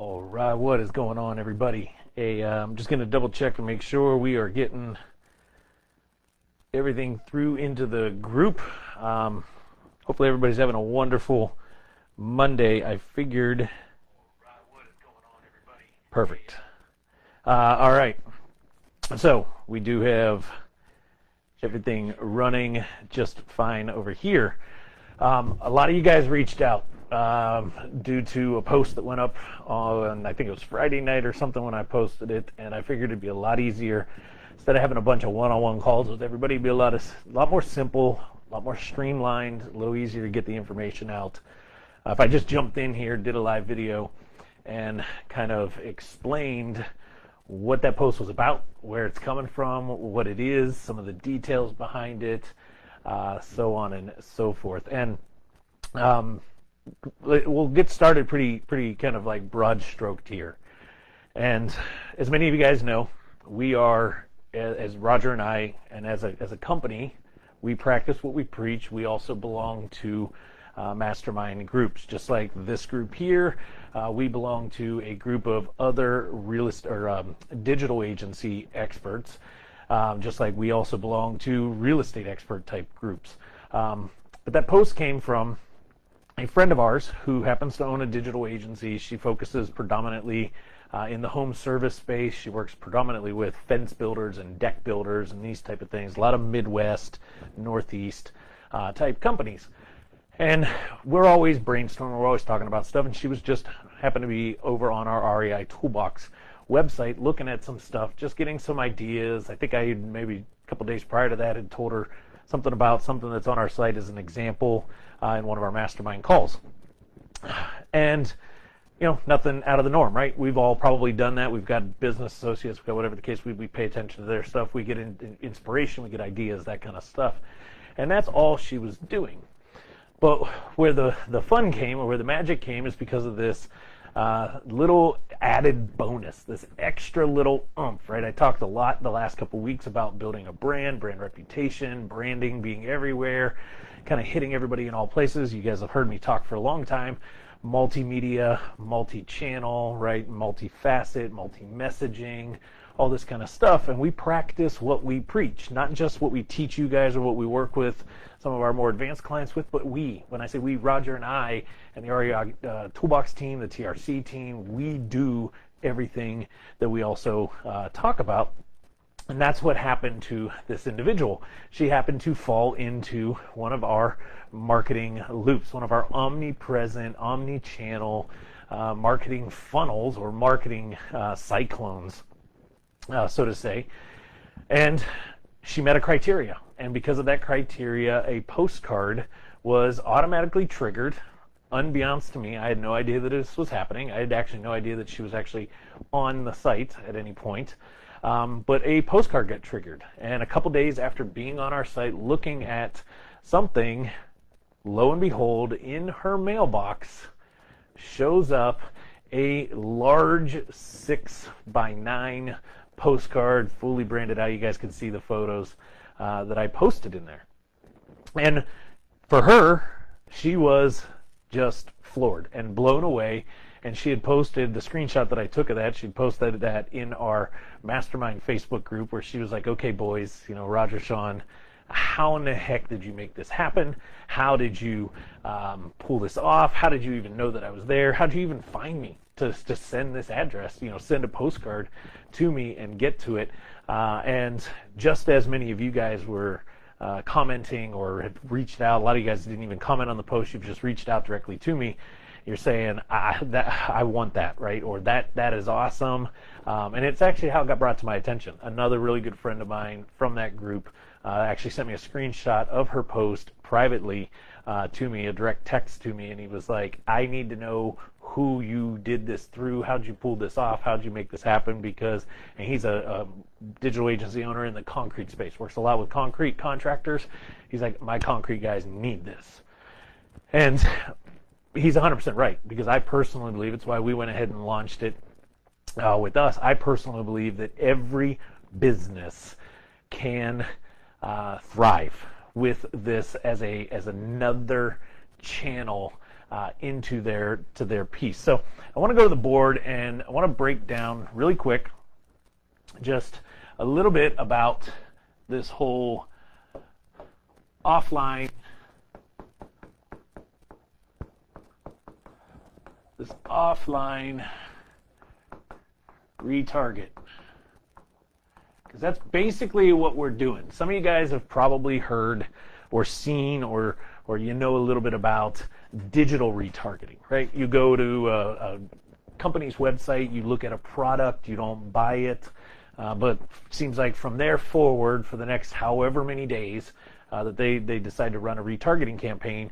All right, what is going on, everybody? I'm just going to double check to make sure we are getting everything through into the group. Hopefully everybody's having a wonderful Monday. I figured. What is going on, everybody? Perfect. All right. So we do have everything running just fine over here. A lot of you guys reached out due to a post that went up on, I think it was Friday night or something when I posted it, and I figured it'd be a lot easier instead of having a bunch of one-on-one calls with everybody. It'd be a lot more simple, a lot more streamlined, a little easier to get the information out. If I just jumped in here, did a live video, and kind of explained what that post was about, where it's coming from, what it is, some of the details behind it, so on and so forth. And we'll get started pretty kind of like broad stroked here. And as many of you guys know, we are, as Roger and I, and as a company, we practice what we preach. We also belong to mastermind groups, just like this group here. We belong to a group of other digital agency experts, just like we also belong to real estate expert type groups. But that post came from a friend of ours who happens to own a digital agency. She focuses predominantly in the home service space. She works predominantly with fence builders and deck builders and these type of things. A lot of Midwest, Northeast type companies. And we're always brainstorming, we're always talking about stuff, and she was just happened to be over on our REI Toolbox website looking at some stuff, just getting some ideas. I think I maybe a couple days prior to that had told her something about something that's on our site as an example in one of our mastermind calls. And, you know, nothing out of the norm, right? We've all probably done that. We've got business associates, we've got whatever the case, we pay attention to their stuff, we get inspiration, we get ideas, that kind of stuff. And that's all she was doing. But where the fun came, or where the magic came, is because of this little added bonus, this extra little oomph, right? I talked a lot the last couple weeks about building a brand reputation, branding, being everywhere, kind of hitting everybody in all places. You guys have heard me talk for a long time. Multimedia, multi-channel, right? Multi-facet, multi-messaging, all this kind of stuff. And we practice what we preach, not just what we teach you guys or what we work with some of our more advanced clients with, but when I say we, Roger and I, and the REI Toolbox team, the TRC team, we do everything that we also talk about. And that's what happened to this individual. She happened to fall into one of our marketing loops, one of our omnipresent, omni-channel marketing funnels, or marketing cyclones, so to say. And she met a criteria. And because of that criteria, a postcard was automatically triggered. Unbeknownst to me, I had no idea that this was happening. I had actually no idea that she was actually on the site at any point. But a postcard got triggered. And a couple days after being on our site looking at something, lo and behold, in her mailbox shows up a large 6x9 postcard, fully branded out. You guys can see the photos that I posted in there. And for her, she was just floored and blown away. And she had posted the screenshot that I took of that. She'd posted that in our mastermind Facebook group, where she was like, okay, boys, you know, Roger, Sean, how in the heck did you make this happen? How did you pull this off? How did you even know that I was there? How did you even find me to send this address, you know, send a postcard to me and get to it? And just as many of you guys were commenting or had reached out, a lot of you guys didn't even comment on the post, you've just reached out directly to me. You're saying, I want that, right? Or that is awesome. And it's actually how it got brought to my attention. Another really good friend of mine from that group actually sent me a screenshot of her post privately to me, a direct text to me, and he was like, I need to know who you did this through, how'd you pull this off, how'd you make this happen, because, and he's a digital agency owner in the concrete space, works a lot with concrete contractors. He's like, my concrete guys need this. And he's 100% right, because I personally believe, it's why we went ahead and launched it with us. I personally believe that every business can thrive with this as another channel into their piece. So I want to go to the board and I want to break down really quick just a little bit about this whole offline retarget, because that's basically what we're doing. Some of you guys have probably heard or seen or you know a little bit about digital retargeting, right? You go to a company's website, you look at a product, you don't buy it, but it seems like from there forward, for the next however many days that they decide to run a retargeting campaign,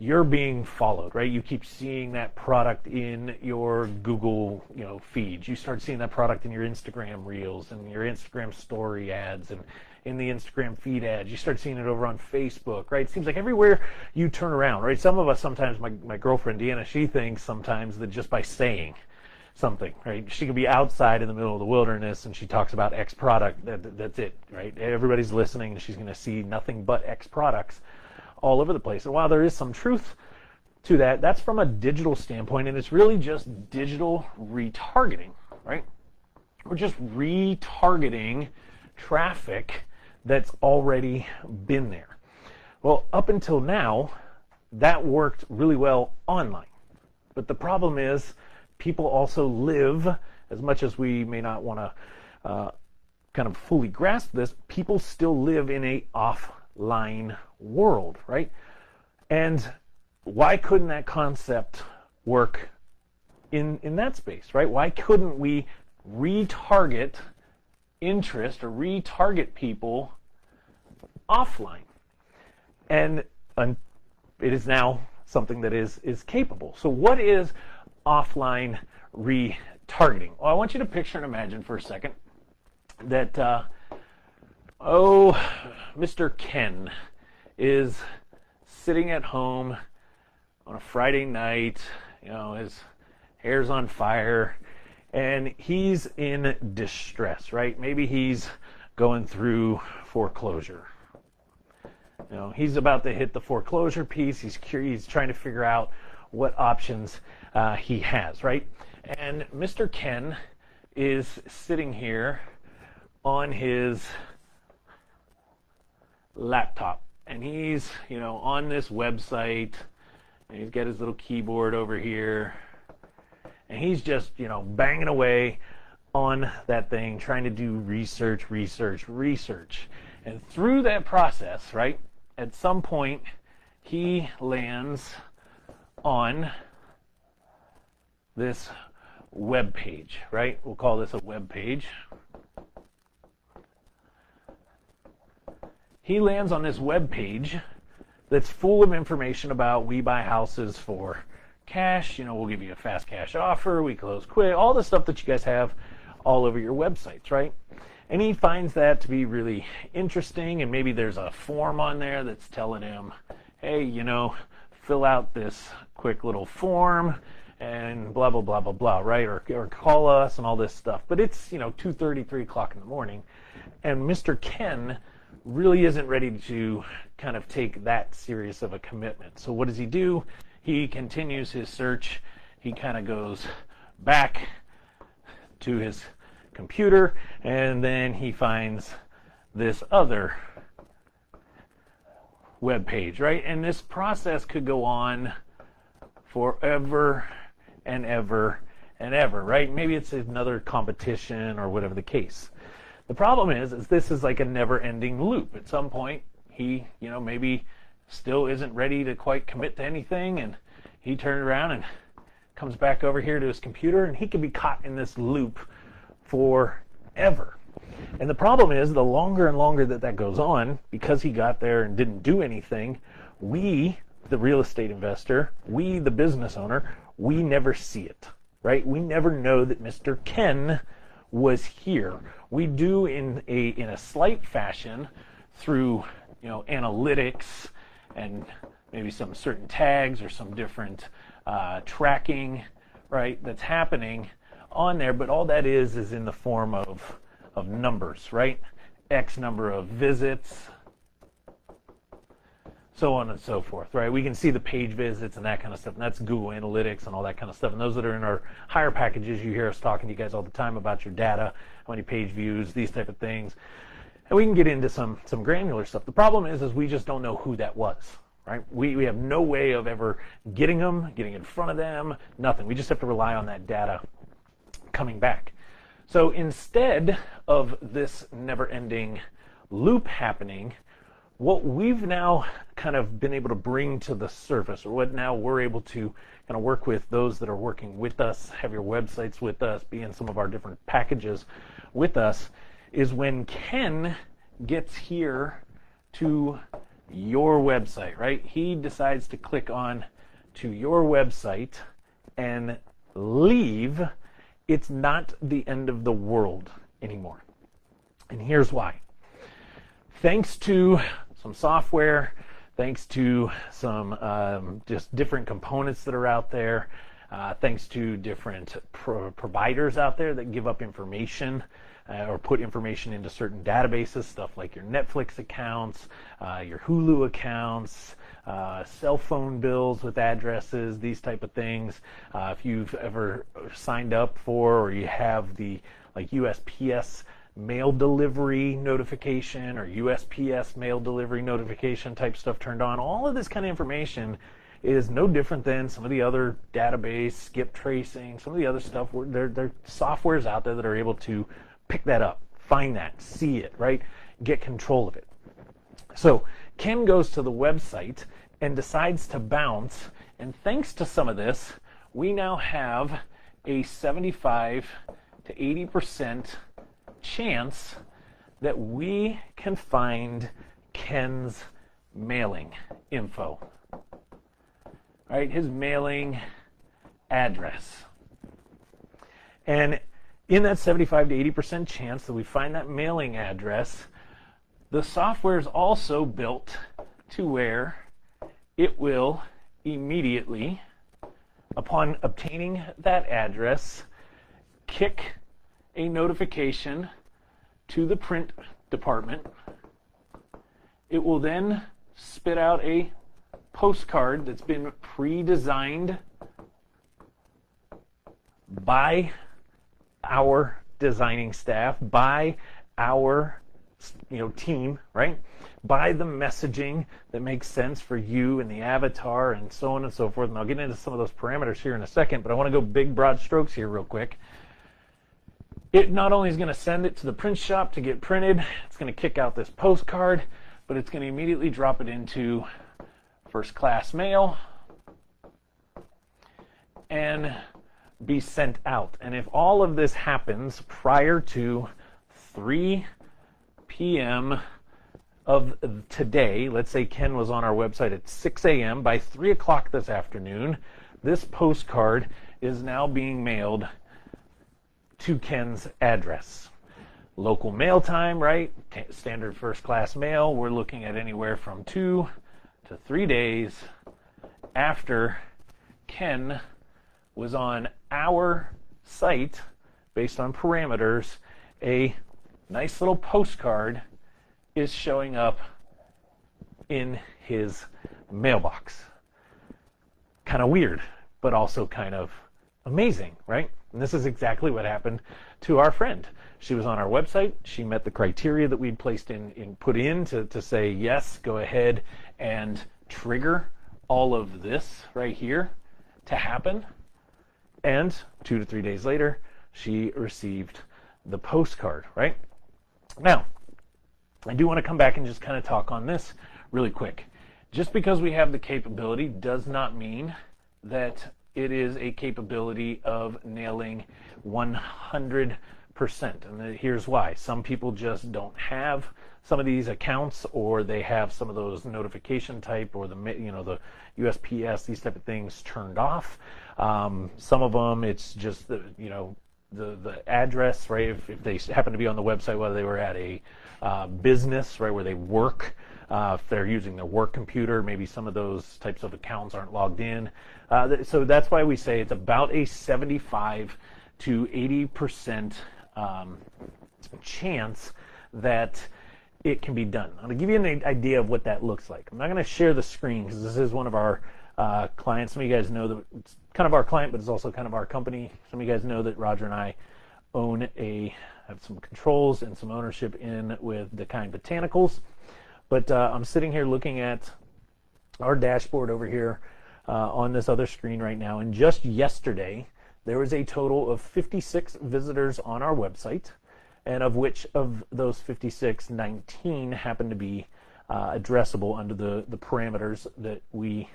you're being followed, right? You keep seeing that product in your Google, feeds. You start seeing that product in your Instagram reels and your Instagram story ads and in the Instagram feed ads. You start seeing it over on Facebook, right? It seems like everywhere you turn around, right? Some of us sometimes, my girlfriend Deanna, she thinks sometimes that just by saying something, right? She could be outside in the middle of the wilderness and she talks about X product, that's it, right? Everybody's listening and she's going to see nothing but X products all over the place. And while there is some truth to that, that's from a digital standpoint, and it's really just digital retargeting, right? We're just retargeting traffic that's already been there. Well, up until now, that worked really well online. But the problem is people also live, as much as we may not want to kind of fully grasp this, people still live in a offline world, right? And why couldn't that concept work in that space, right? Why couldn't we retarget interest or retarget people offline? And it is now something that is capable. So what is offline retargeting? Well, I want you to picture and imagine for a second that Mr. Ken is sitting at home on a Friday night, his hair's on fire, and he's in distress, right? Maybe he's going through foreclosure. He's about to hit the foreclosure piece. He's trying to figure out what options he has, right? And Mr. Ken is sitting here on his laptop, and he's on this website, and he's got his little keyboard over here, and he's just banging away on that thing, trying to do research. And through that process, right, at some point he lands on this web page, right? We'll call this a web page. He lands on this web page that's full of information about we buy houses for cash, we'll give you a fast cash offer, we close quick, all the stuff that you guys have all over your websites, right? And he finds that to be really interesting, and maybe there's a form on there that's telling him, hey, fill out this quick little form and blah, blah, blah, blah, blah, right? Or call us and all this stuff. But it's, 2:30, 3 o'clock in the morning, and Mr. Ken really isn't ready to kind of take that serious of a commitment. So what does he do? He continues his search. He kind of goes back to his computer, and then he finds this other web page, right? And this process could go on forever and ever and ever, right? Maybe it's another competition or whatever the case. The problem is this is like a never-ending loop. At some point, he, maybe still isn't ready to quite commit to anything, and he turns around and comes back over here to his computer, and he can be caught in this loop forever. And the problem is, the longer and longer that goes on, because he got there and didn't do anything, we, the real estate investor, we, the business owner, we never see it, right? We never know that Mr. Ken was here. We do in a slight fashion through analytics and maybe some certain tags or some different tracking, right, that's happening on there, but all that is in the form of numbers, right? X number of visits, so on and so forth, right? We can see the page visits and that kind of stuff, and that's Google Analytics and all that kind of stuff. And those that are in our higher packages, you hear us talking to you guys all the time about your data, how many page views, these type of things. And we can get into some granular stuff. The problem is we just don't know who that was, right? We have no way of ever getting in front of them, nothing. We just have to rely on that data coming back. So instead of this never-ending loop happening, what we've now kind of been able to bring to the surface, or what now we're able to kind of work with those that are working with us, have your websites with us, be in some of our different packages with us, is when Ken gets here to your website, right? He decides to click on to your website and leave. It's not the end of the world anymore. And here's why. Thanks to some software, thanks to some just different components that are out there, thanks to different providers out there that give up information or put information into certain databases, stuff like your Netflix accounts, your Hulu accounts, cell phone bills with addresses, these type of things. If you've ever signed up for, or you have the like USPS mail delivery notification or USPS mail delivery notification type stuff turned on, all of this kind of information is no different than some of the other database, skip tracing, some of the other stuff. There are softwares out there that are able to pick that up, find that, see it, right? Get control of it. So Ken goes to the website and decides to bounce, and thanks to some of this, we now have a 75 to 80% chance that we can find Ken's mailing info, right? His mailing address. And in that 75 to 80% chance that we find that mailing address, the software is also built to where it will immediately, upon obtaining that address, kick a notification to the print department. It will then spit out a postcard that's been pre-designed by our designing staff, by our team, right? By the messaging that makes sense for you and the avatar and so on and so forth. And I'll get into some of those parameters here in a second, but I want to go big broad strokes here real quick. It not only is going to send it to the print shop to get printed, it's going to kick out this postcard, but it's going to immediately drop it into first class mail and be sent out. And if all of this happens prior to 3 p.m. of today, let's say Ken was on our website at 6 a.m., by 3 o'clock this afternoon, this postcard is now being mailed to Ken's address. Local mail time, right? Standard first class mail, we're looking at anywhere from 2 to 3 days after Ken was on our site. Based on parameters, a nice little postcard is showing up in his mailbox. Kind of weird, but also kind of amazing, right? And this is exactly what happened to our friend. She was on our website. She met the criteria that we'd put in to say, yes, go ahead and trigger all of this right here to happen. And 2 to 3 days later, she received the postcard, right? Now, I do want to come back and just kind of talk on this really quick. Just because we have the capability does not mean that it is a capability of nailing 100%. And here's why. Some people just don't have some of these accounts, or they have some of those notification type or the USPS, these type of things turned off. Some of them, it's just the address, right? If they happen to be on the website, whether they were at a business, right, where they work, if they're using their work computer, maybe some of those types of accounts aren't logged in. So that's why we say it's about a 75 to 80% chance that it can be done. I'm going to give you an idea of what that looks like. I'm not going to share the screen because this is one of our clients. Some of you guys know that it's kind of our client, but it's also kind of our company. Some of you guys know that Roger and I have some controls and some ownership in with Dakine Botanicals. But I'm sitting here looking at our dashboard over here on this other screen right now. And just yesterday, there was a total of 56 visitors on our website. And of which of those 56, 19 happen to be addressable under the parameters that we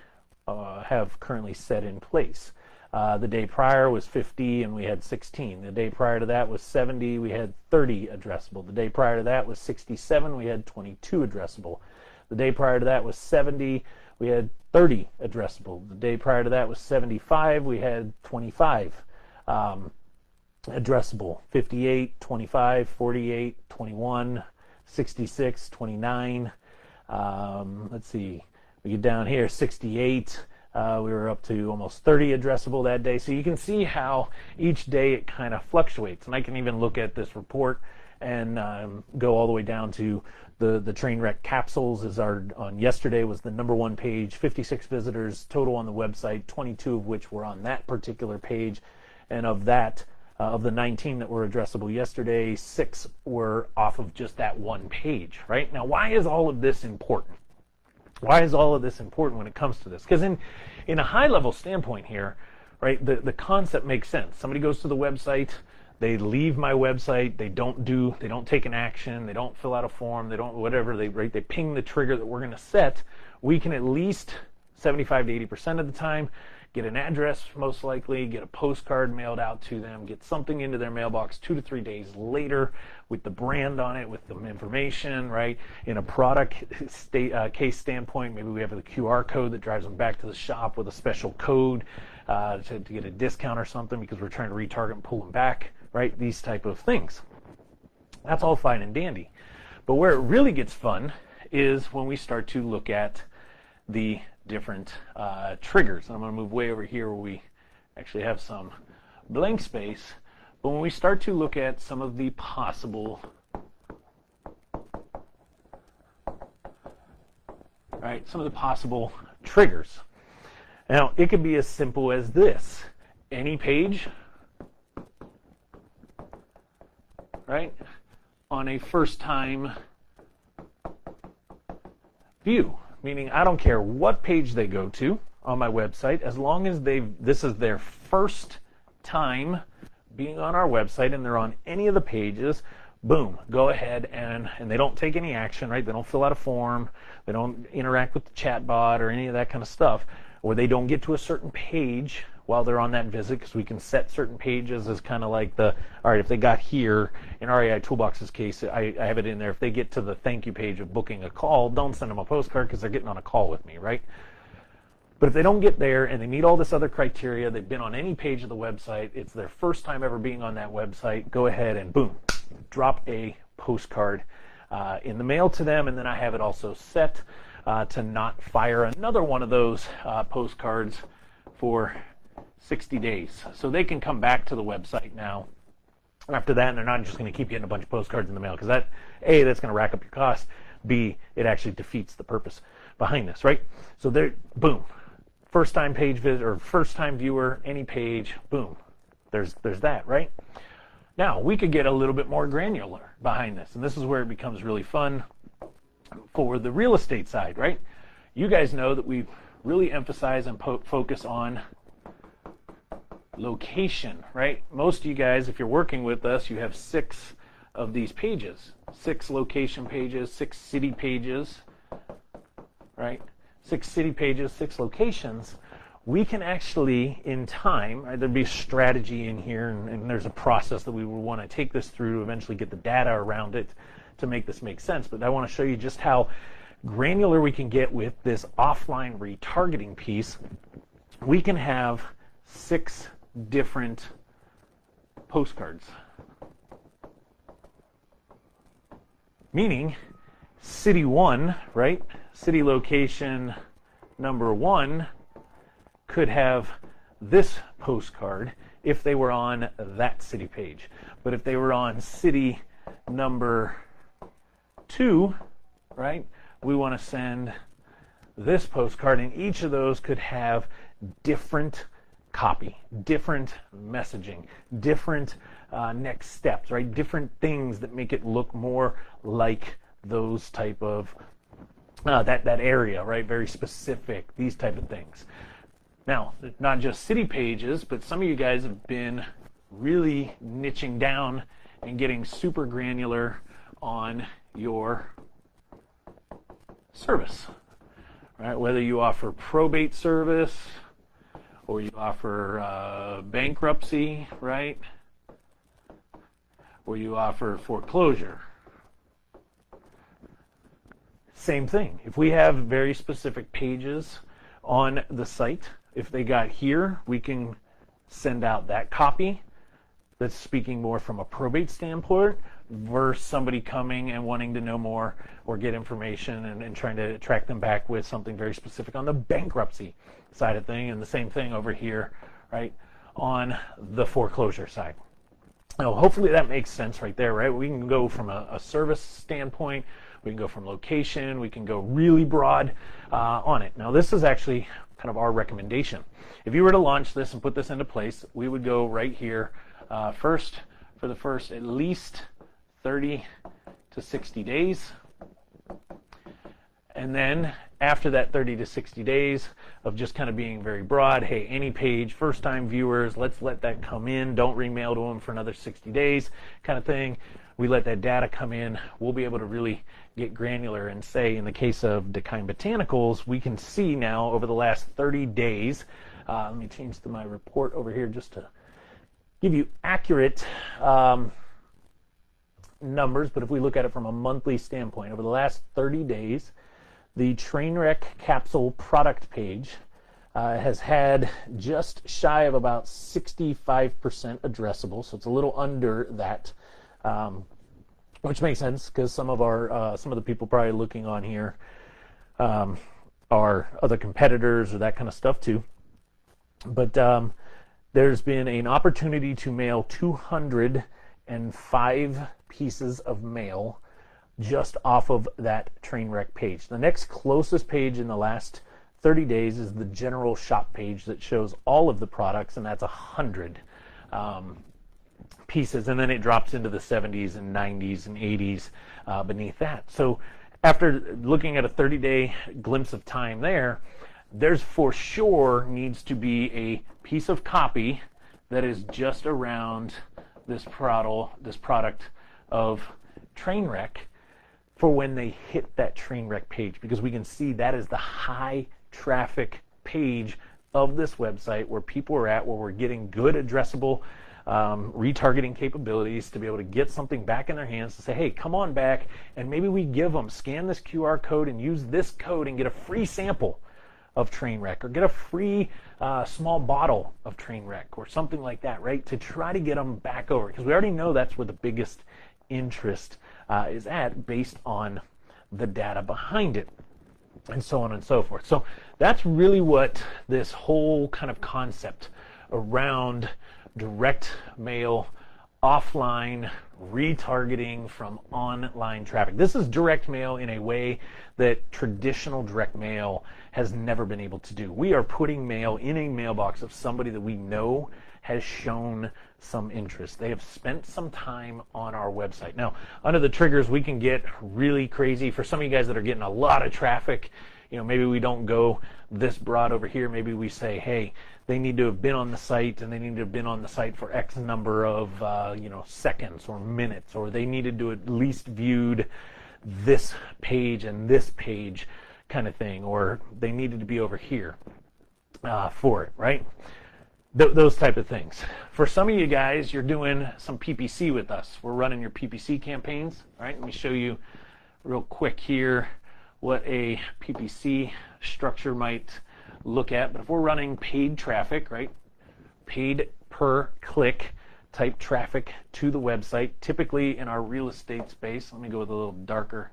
have currently set in place. The day prior was 50 and we had 16. The day prior to that was 70, we had 30 addressable. The day prior to that was 67, we had 22 addressable. The day prior to that was 70, we had 30 addressable. The day prior to that was 75, we had 25 addressable. 58, 25, 48, 21, 66, 29. Let's see, we get down here, 68. We were up to almost 30 addressable that day. So you can see how each day it kind of fluctuates. And I can even look at this report and go all the way down to the train wreck capsules on yesterday was the #1 page, 56 visitors total on the website, 22 of which were on that particular page. And of that, of the 19 that were addressable yesterday, 6 were off of just that one page, right? Now, why is all of this important? Why is all of this important when it comes to this? Because in a high-level standpoint here, right, the concept makes sense. Somebody goes to the website, they leave my website, they don't take an action, they don't fill out a form, they don't whatever, they ping the trigger that we're going to set. We can at least 75 to 80% of the time get an address, most likely, get a postcard mailed out to them, get something into their mailbox 2 to 3 days later with the brand on it, with the information, right? In a product case standpoint, maybe we have a QR code that drives them back to the shop with a special code to get a discount or something because we're trying to retarget and pull them back, right? These type of things. That's all fine and dandy. But where it really gets fun is when we start to look at the different triggers. I'm going to move way over here where we actually have some blank space. But when we start to look at some of the possible, right, some of the possible triggers. Now, it could be as simple as this. Any page, right, on a first-time view. Meaning, I don't care what page they go to on my website, as long as this is their first time being on our website and they're on any of the pages, boom, go ahead and they don't take any action, right? They don't fill out a form, they don't interact with the chat bot or any of that kind of stuff, or they don't get to a certain page while they're on that visit, because we can set certain pages as kind of like all right, if they got here, in REI Toolbox's case, I have it in there, if they get to the thank you page of booking a call, don't send them a postcard because they're getting on a call with me, right? But if they don't get there and they meet all this other criteria, they've been on any page of the website, it's their first time ever being on that website, go ahead and boom, drop a postcard in the mail to them, and then I have it also set to not fire another one of those postcards for 60 days. So they can come back to the website now after that, and they're not just going to keep getting a bunch of postcards in the mail, because that, A, that's going to rack up your costs, B, it actually defeats the purpose behind this, right? So there, boom, first time page visit or first time viewer, any page, boom, there's that, right? Now, we could get a little bit more granular behind this, and this is where it becomes really fun for the real estate side, right? You guys know that we really emphasize and focus on location, right? Most of you guys, if you're working with us, you have 6 of these pages, 6 location pages, 6 city pages, right? 6 city pages, 6 locations. We can actually, in time, right, there'd be a strategy in here, and there's a process that we would want to take this through to eventually get the data around it to make this make sense. But I want to show you just how granular we can get with this offline retargeting piece. We can have 6 different postcards. Meaning, city 1, right? City location number 1 could have this postcard if they were on that city page. But if they were on city number 2, right, we want to send this postcard, and each of those could have different copy, different messaging, different next steps, right? Different things that make it look more like those type of that area, right? Very specific, these type of things. Now, not just city pages, but some of you guys have been really niching down and getting super granular on your service, right? Whether you offer probate service or you offer bankruptcy, right? Or you offer foreclosure. Same thing. If we have very specific pages on the site, if they got here, we can send out that copy that's speaking more from a probate standpoint versus somebody coming and wanting to know more or get information and trying to track them back with something very specific on the bankruptcy side of thing, and the same thing over here, right, on the foreclosure side. Now, hopefully that makes sense right there, right? We can go from a service standpoint, we can go from location, we can go really broad on it. Now, this is actually kind of our recommendation. If you were to launch this and put this into place, we would go right here first for the first at least 30 to 60 days. And then after that 30 to 60 days of just kind of being very broad, hey, any page, first time viewers, let's let that come in. Don't remail to them for another 60 days kind of thing. We let that data come in. We'll be able to really get granular and say, in the case of Dakine Botanicals, we can see now over the last 30 days, let me change to my report over here just to give you accurate numbers, but if we look at it from a monthly standpoint, over the last 30 days, the Trainwreck capsule product page has had just shy of about 65% addressable, so it's a little under that, which makes sense because some of the people probably looking on here are other competitors or that kind of stuff too. But there's been an opportunity to mail 205 pieces of mail just off of that Trainwreck page. The next closest page in the last 30 days is the general shop page that shows all of the products, and that's 100 pieces, and then it drops into the 70s and 90s and 80s beneath that. So after looking at a 30-day glimpse of time there's for sure needs to be a piece of copy that is just around this product of Trainwreck for when they hit that Trainwreck page, because we can see that is the high traffic page of this website where people are at, where we're getting good addressable retargeting capabilities to be able to get something back in their hands to say, hey, come on back, and maybe we give them, scan this QR code and use this code and get a free sample of Trainwreck, or get a free small bottle of Trainwreck or something like that, right? To try to get them back over, because we already know that's where the biggest interest is at based on the data behind it, and so on and so forth. So that's really what this whole kind of concept around direct mail, offline retargeting from online traffic. This is direct mail in a way that traditional direct mail has never been able to do. We are putting mail in a mailbox of somebody that we know has shown some interest. They have spent some time on our website. Now, under the triggers, we can get really crazy. For some of you guys that are getting a lot of traffic, maybe we don't go this broad over here. Maybe we say, hey, they need to have been on the site, and they need to have been on the site for X number of seconds or minutes, or they needed to at least viewed this page and this page kind of thing, or they needed to be over here for it, right? Those type of things. For some of you guys, you're doing some PPC with us. We're running your PPC campaigns, right? Let me show you real quick here what a PPC structure might look at. But if we're running paid traffic, right, paid per click type traffic to the website, typically in our real estate space, let me go with a little darker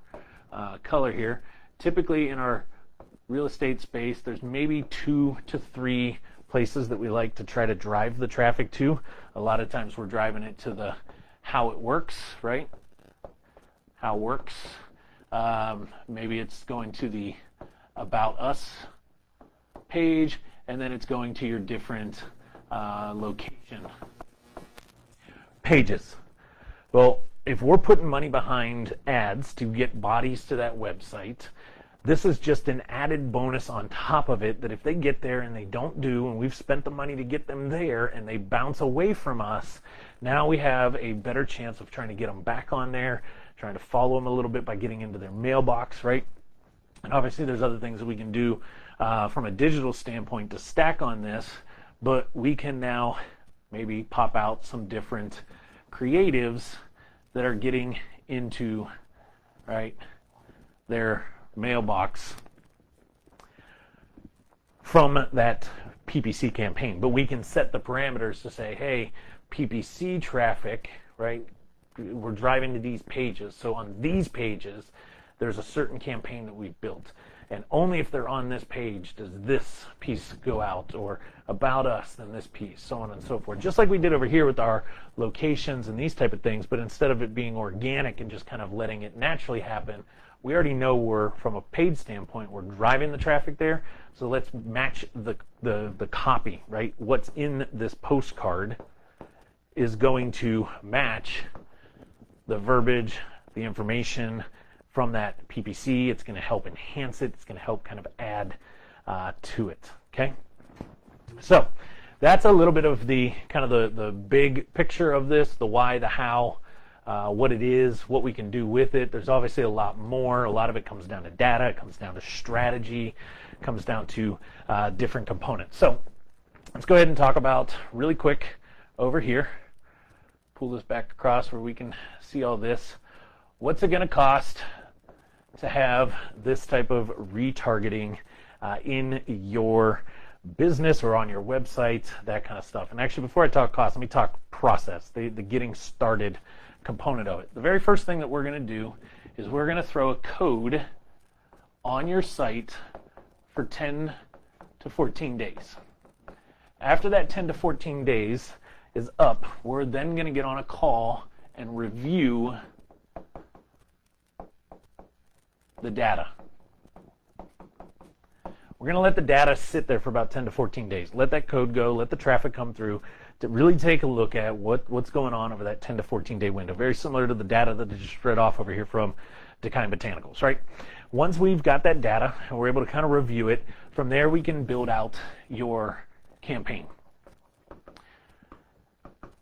color here. Typically in our real estate space, there's maybe 2 to 3 places that we like to try to drive the traffic to. A lot of times we're driving it to the how it works, right? How it works. Maybe it's going to the About Us page, and then it's going to your different location pages. Well, if we're putting money behind ads to get bodies to that website, this is just an added bonus on top of it, that if they get there and they don't do, and we've spent the money to get them there and they bounce away from us, now we have a better chance of trying to get them back on there, trying to follow them a little bit by getting into their mailbox, right? And obviously there's other things that we can do from a digital standpoint to stack on this, but we can now maybe pop out some different creatives that are getting into, right, their mailbox from that PPC campaign. But we can set the parameters to say, hey, PPC traffic, right, we're driving to these pages, so on these pages there's a certain campaign that we've built, and only if they're on this page does this piece go out, or About Us then this piece, so on and so forth, just like we did over here with our locations and these type of things. But instead of it being organic and just kind of letting it naturally happen, we already know we're, from a paid standpoint, we're driving the traffic there. So let's match the copy, right? What's in this postcard is going to match the verbiage, the information from that PPC. It's going to help enhance it. It's going to help kind of add to it, okay? So that's a little bit of the kind of the big picture of this, the why, the how, what it is, what we can do with it. There's obviously a lot more. A lot of it comes down to data, it comes down to strategy, it comes down to different components. So let's go ahead and talk about really quick over here. Pull this back across where we can see all this. What's it going to cost to have this type of retargeting in your business or on your website, that kind of stuff? And actually, before I talk cost, let me talk process, the getting started component of it. The very first thing that we're going to do is we're going to throw a code on your site for 10 to 14 days. After that 10 to 14 days is up, we're then going to get on a call and review the data. We're going to let the data sit there for about 10 to 14 days. Let that code go, let the traffic come through, to really take a look at what's going on over that 10 to 14 day window. Very similar to the data that I just read off over here from Decine Botanicals, right? Once we've got that data and we're able to kind of review it, from there we can build out your campaign.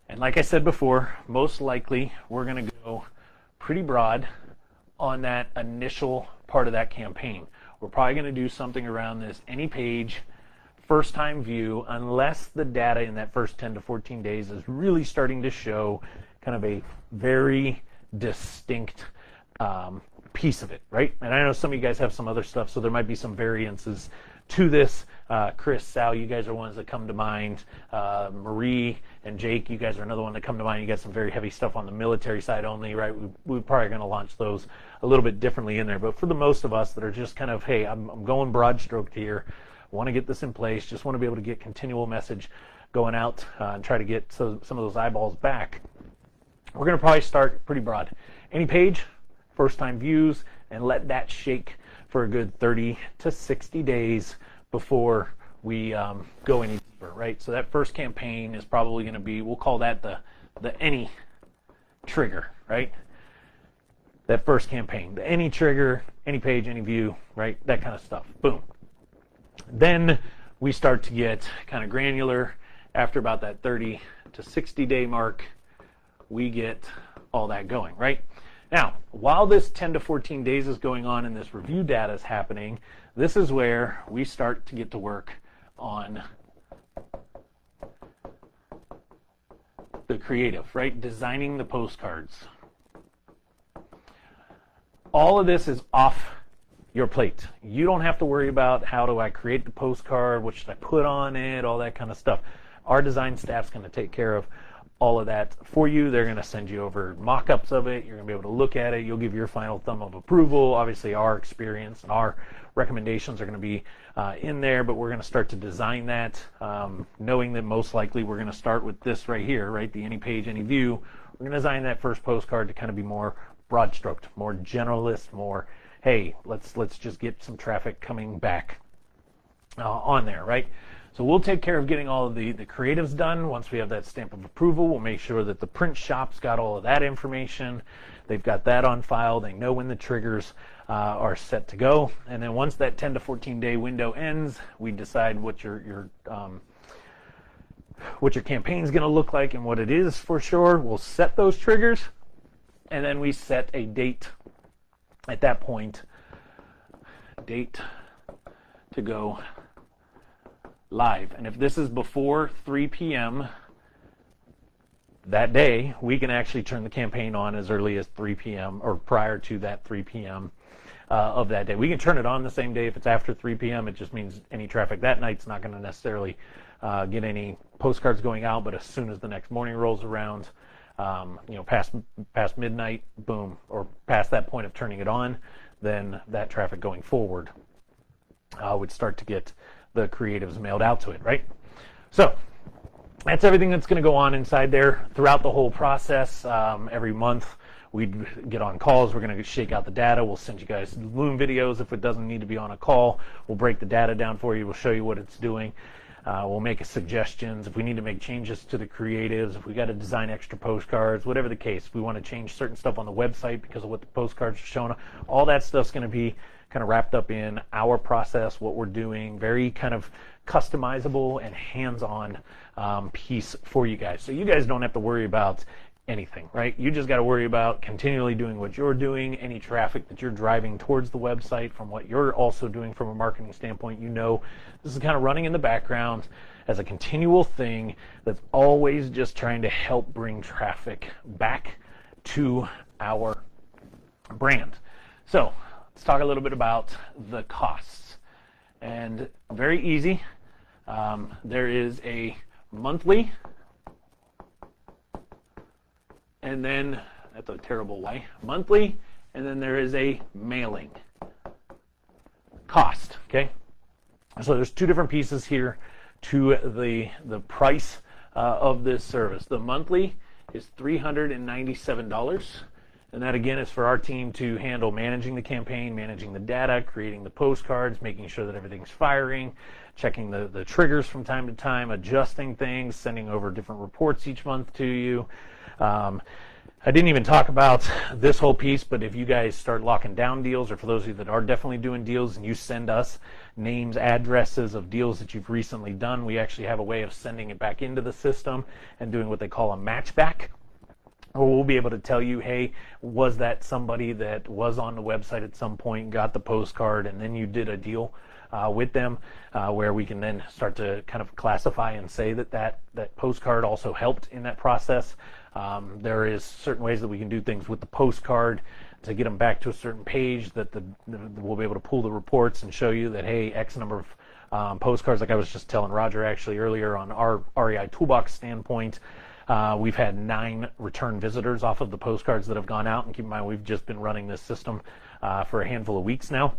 And like I said before, most likely we're going to go pretty broad on that initial part of that campaign. We're probably going to do something around this any page, first time view, unless the data in that first 10 to 14 days is really starting to show kind of a very distinct piece of it, right? And I know some of you guys have some other stuff, so there might be some variances to this. Chris, Sal, you guys are ones that come to mind. Marie and Jake, you guys are another one that come to mind. You got some very heavy stuff on the military side only, right? We're probably going to launch those a little bit differently in there. But for the most of us that are just kind of, hey, I'm going broad stroked here, want to get this in place, just want to be able to get continual message going out and try to get some of those eyeballs back, we're going to probably start pretty broad. Any page, first time views, and let that shake for a good 30 to 60 days before we go any deeper, right? So that first campaign is probably going to be, we'll call that the any trigger, right? That first campaign, the any trigger, any page, any view, right? That kind of stuff. Boom. Then we start to get kind of granular. After about that 30 to 60 day mark, we get all that going, right? Now, while this 10 to 14 days is going on and this review data is happening, this is where we start to get to work on the creative, right? Designing the postcards. All of this is off your plate. You don't have to worry about how do I create the postcard, what should I put on it, all that kind of stuff. Our design staff's going to take care of all of that for you. They're going to send you over mock-ups of it. You're going to be able to look at it. You'll give your final thumb of approval. Obviously, our experience and our recommendations are going to be in there, but we're going to start to design that, knowing that most likely we're going to start with this right here, right? The any page, any view. We're going to design that first postcard to kind of be more broad stroked, more generalist, more, hey, let's just get some traffic coming back on there, right? So we'll take care of getting all of the creatives done. Once we have that stamp of approval, we'll make sure that the print shop's got all of that information. They've got that on file. They know when the triggers are set to go. And then once that 10 to 14 day window ends, we decide what your campaign is going to look like and what it is for sure. We'll set those triggers, and then we set a date at that point. Date to go live. And if this is before 3 p.m. that day, we can actually turn the campaign on as early as 3 p.m. or prior to that 3 p.m. Of that day. We can turn it on the same day. If it's after 3 p.m., it just means any traffic that night's not going to necessarily get any postcards going out, but as soon as the next morning rolls around, past midnight, boom, or past that point of turning it on, then that traffic going forward would start to get the creatives mailed out to it, right? So that's everything that's going to go on inside there throughout the whole process. Every month we'd get on calls. We're going to shake out the data. We'll send you guys Loom videos if it doesn't need to be on a call. We'll break the data down for you. We'll show you what it's doing. We'll make suggestions if we need to make changes to the creatives, if we got to design extra postcards, whatever the case. If we want to change certain stuff on the website because of what the postcards are showing. All that stuff's going to be kind of wrapped up in our process, what we're doing, very kind of customizable and hands-on piece for you guys. So you guys don't have to worry about anything, right? You just got to worry about continually doing what you're doing, any traffic that you're driving towards the website from what you're also doing from a marketing standpoint. This is kind of running in the background as a continual thing that's always just trying to help bring traffic back to our brand. So let's talk a little bit about the costs. And very easy. There is a monthly, and then, that's a terrible way, monthly, and then there is a mailing cost, okay? So there's two different pieces here to the price of this service. The monthly is $397. And that, again, is for our team to handle managing the campaign, managing the data, creating the postcards, making sure that everything's firing, checking the triggers from time to time, adjusting things, sending over different reports each month to you. I didn't even talk about this whole piece, but if you guys start locking down deals, or for those of you that are definitely doing deals and you send us names, addresses of deals that you've recently done, we actually have a way of sending it back into the system and doing what they call a match back. Or we'll be able to tell you, hey, was that somebody that was on the website at some point, got the postcard, and then you did a deal with them, where we can then start to kind of classify and say that postcard also helped in that process. There is certain ways that we can do things with the postcard to get them back to a certain page that we'll be able to pull the reports and show you that, hey, X number of postcards, like I was just telling Roger actually earlier on our REI Toolbox standpoint. We've had 9 return visitors off of the postcards that have gone out, and keep in mind we've just been running this system for a handful of weeks now.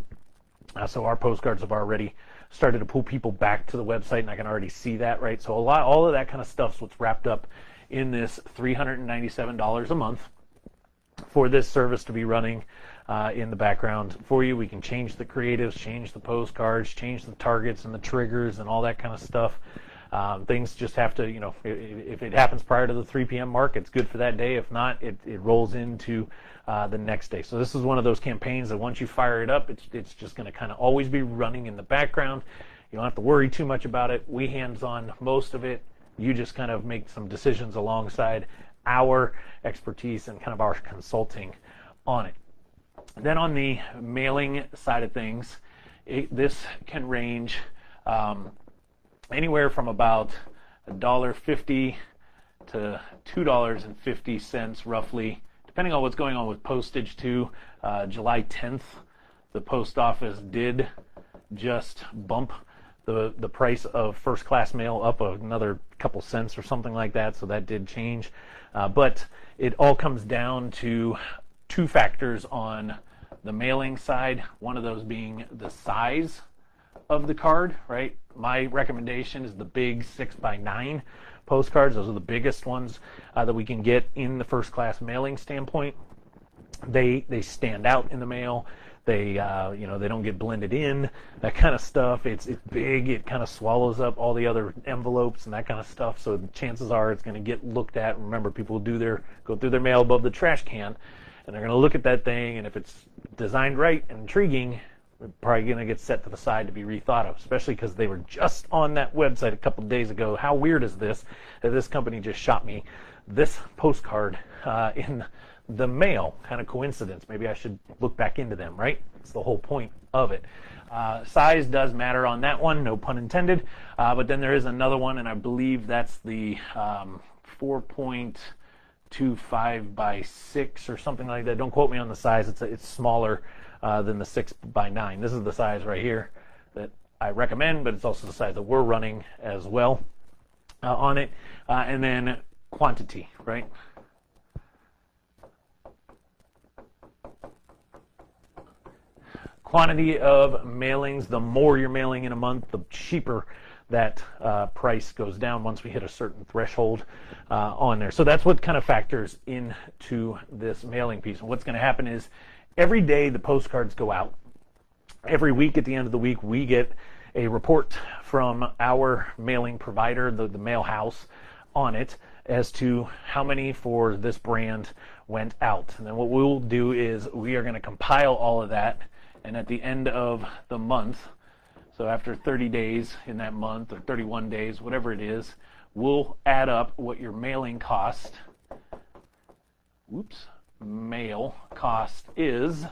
So our postcards have already started to pull people back to the website, and I can already see that, right? So all of that kind of stuff's what's wrapped up in this $397 a month for this service to be running in the background for you. We can change the creatives, change the postcards, change the targets and the triggers and all that kind of stuff. Things just have to, if it happens prior to the 3 p.m. mark, it's good for that day. If not, it rolls into the next day. So this is one of those campaigns that once you fire it up, it's just going to kind of always be running in the background. You don't have to worry too much about it. We hands-on most of it. You just kind of make some decisions alongside our expertise and kind of our consulting on it. Then on the mailing side of things, this can range anywhere from about $1.50 to $2.50 roughly, depending on what's going on with postage too. July 10th, the post office did just bump the price of first class mail up another couple cents or something like that, so that did change. But it all comes down to 2 factors on the mailing side, one of those being the size of the card, right? My recommendation is the big 6x9 postcards. Those are the biggest ones that we can get in the first class mailing standpoint. they stand out in the mail. They they don't get blended in, that kind of stuff. It's big. It kind of swallows up all the other envelopes and that kind of stuff. So chances are it's going to get looked at. Remember, people go through their mail above the trash can, and they're going to look at that thing. And if it's designed right and intriguing, they're probably going to get set to the side to be rethought of. Especially because they were just on that website a couple of days ago. How weird is this that this company just shot me this postcard in the mail? Kind of coincidence. Maybe I should look back into them, right? It's the whole point of it. Size does matter on that one, no pun intended. But then there is another one, and I believe that's the 4.25 by 6 or something like that. Don't quote me on the size. It's smaller than the 6 by 9. This is the size right here that I recommend, but it's also the size that we're running as well on it. And then quantity, right? Quantity of mailings, the more you're mailing in a month, the cheaper that price goes down once we hit a certain threshold on there. So that's what kind of factors into this mailing piece. And what's going to happen is every day the postcards go out. Every week at the end of the week, we get a report from our mailing provider, the mail house, on it as to how many for this brand went out. And then what we'll do is we are going to compile all of that. And at the end of the month, so after 30 days in that month, or 31 days, whatever it is, we'll add up what your mail cost is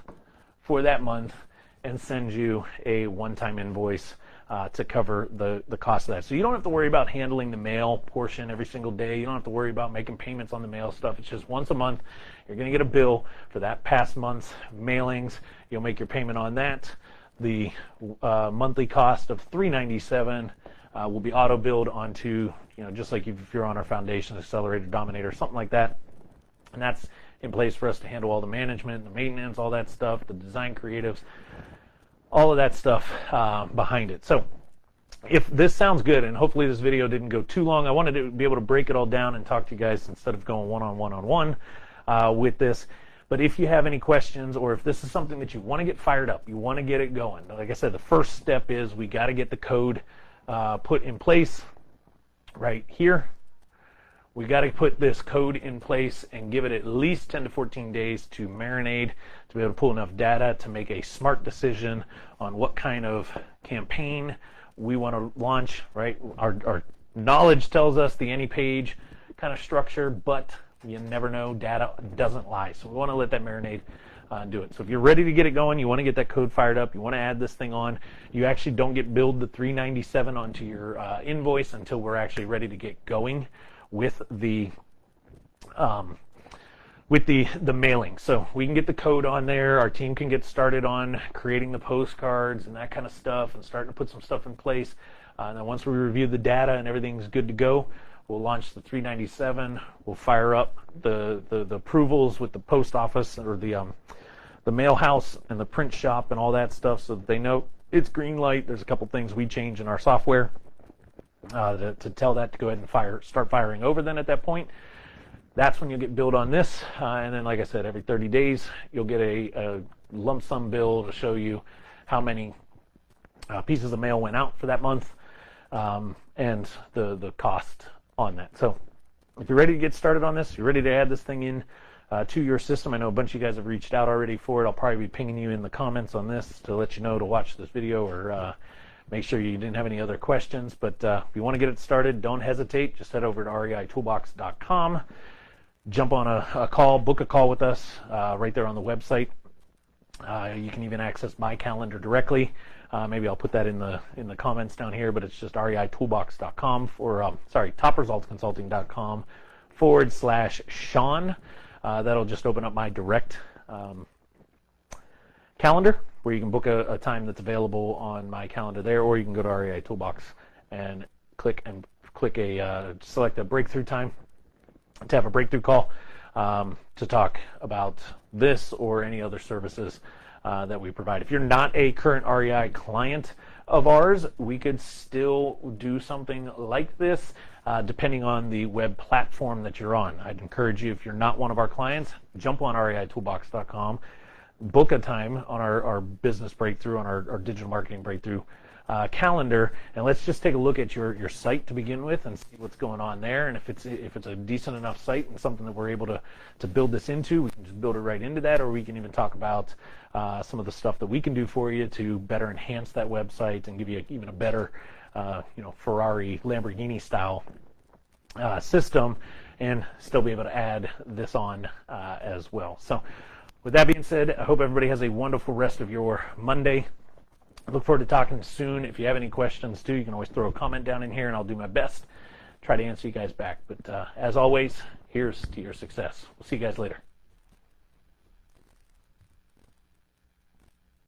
for that month and send you a one-time invoice to cover the cost of that. So you don't have to worry about handling the mail portion every single day. You don't have to worry about making payments on the mail stuff. It's just once a month, you're going to get a bill for that past month's mailings. You'll make your payment on that. The monthly cost of $397 will be auto-billed onto, just like if you're on our Foundation, Accelerator, Dominator, something like that. And that's in place for us to handle all the management, the maintenance, all that stuff, the design creatives, all of that stuff behind it. So if this sounds good, and hopefully this video didn't go too long, I wanted to be able to break it all down and talk to you guys instead of going one-on-one with this. But if you have any questions, or if this is something that you want to get fired up, you want to get it going, like I said, the first step is we got to get the code put in place right here. We got to put this code in place and give it at least 10 to 14 days to marinate, to be able to pull enough data to make a smart decision on what kind of campaign we want to launch, right? Our knowledge tells us the any page kind of structure, but you never know. Data doesn't lie. So we want to let that marinate do it. So if you're ready to get it going, you want to get that code fired up, you want to add this thing on, you actually don't get billed the $397 onto your invoice until we're actually ready to get going with the mailing. So we can get the code on there, our team can get started on creating the postcards and that kind of stuff and starting to put some stuff in place. And then once we review the data and everything's good to go, we'll launch the $397. We'll fire up the approvals with the post office or the mail house and the print shop and all that stuff, so that they know it's green light. There's a couple things we change in our software to tell that to go ahead and start firing over. Then at that point, that's when you'll get billed on this. And then, like I said, every 30 days, you'll get a lump sum bill to show you how many pieces of mail went out for that month and the cost on that. So if you're ready to get started on this, you're ready to add this thing in to your system. I know a bunch of you guys have reached out already for it. I'll probably be pinging you in the comments on this to let you know to watch this video, or make sure you didn't have any other questions. But if you want to get it started, don't hesitate. Just head over to reitoolbox.com, jump on a call, book a call with us right there on the website. You can even access my calendar directly. Maybe I'll put that in the comments down here, but it's just reitoolbox.com or topresultsconsulting.com/Sean. That'll just open up my direct calendar where you can book a time that's available on my calendar there, or you can go to REI Toolbox and select a breakthrough time to have a breakthrough call to talk about this or any other services that we provide. If you're not a current REI client of ours, we could still do something like this. depending on the web platform that you're on. I'd encourage you, if you're not one of our clients, jump on reitoolbox.com, book a time on our business breakthrough, on our digital marketing breakthrough calendar, and let's just take a look at your site to begin with and see what's going on there. And if it's a decent enough site and something that we're able to build this into, we can just build it right into that, or we can even talk about some of the stuff that we can do for you to better enhance that website and give you even a better Ferrari, Lamborghini style system, and still be able to add this on as well. So with that being said, I hope everybody has a wonderful rest of your Monday. I look forward to talking soon. If you have any questions too, you can always throw a comment down in here and I'll do my best try to answer you guys back. But as always, here's to your success. We'll see you guys later.